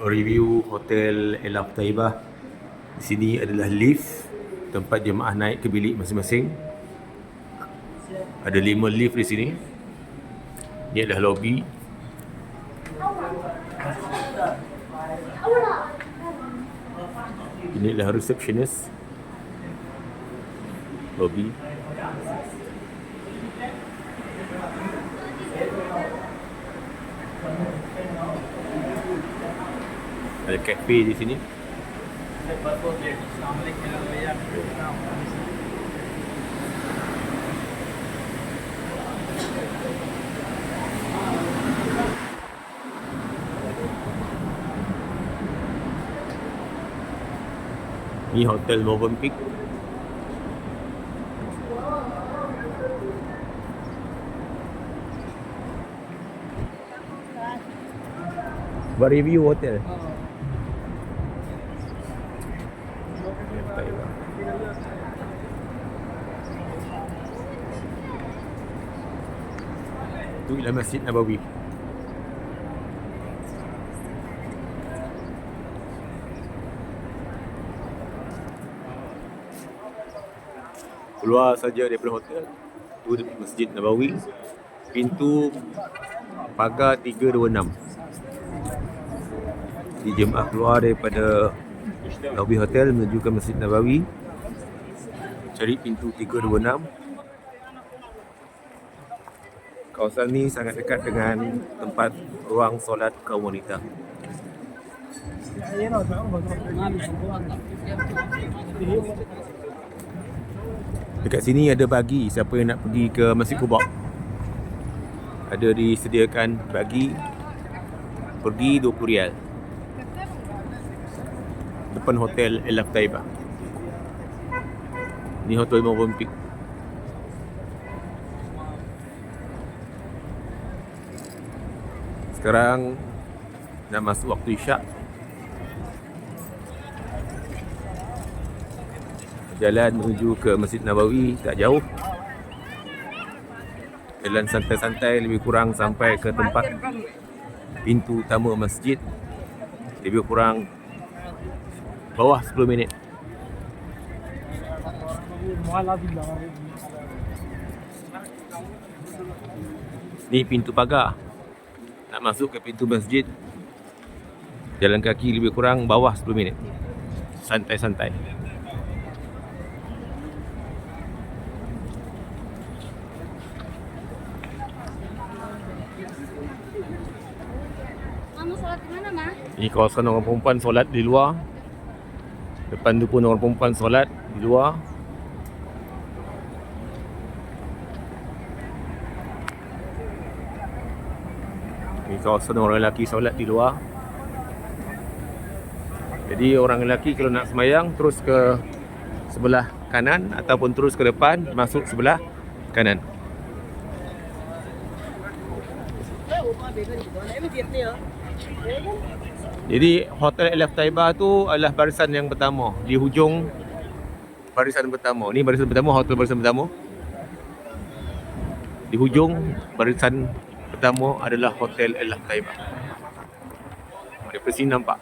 review Hotel Elaf Taibah. Di sini adalah lift tempat jemaah naik ke bilik masing-masing. Ada 5 lift di sini. Ini adalah lobby. Ini adalah receptionist. Lobby. Ada kafe di sini. Ini Hotel Movenpick. Buat review hotel. Itu ialah Masjid Nabawi. Keluar saja daripada hotel, itu Masjid Nabawi. Pintu pagar 326. Di jemaah keluar daripada lobby hotel menuju ke Masjid Nabawi, cari pintu 326. Kawasan ni sangat dekat dengan tempat ruang solat kaum wanita. Dekat sini ada bagi siapa yang nak pergi ke Masjid Quba. Ada disediakan bagi, pergi 20 rial. Depan Hotel Elaf Taibah. Ini Hotel Movenpick. Sekarang nak masuk waktu isyak. Jalan menuju ke Masjid Nabawi tak jauh. Jalan santai-santai, lebih kurang sampai ke tempat pintu utama masjid lebih kurang bawah 10 minit. Ni pintu pagar. Nak masuk ke pintu masjid, jalan kaki lebih kurang bawah 10 minit. Santai-santai. Mama solat di mana, Ma? Ini kawasan orang perempuan solat di luar. Depan tu pun orang perempuan solat di luar. Ini kawasan orang lelaki solat di luar. Jadi orang lelaki kalau nak sembahyang terus ke sebelah kanan ataupun terus ke depan, masuk sebelah kanan. Jadi Hotel Elaf Taibah tu adalah barisan yang pertama, di hujung barisan pertama. Ni barisan pertama, hotel barisan pertama. Di hujung barisan pertama adalah Hotel Elaf Taibah. Daripada sini nampak.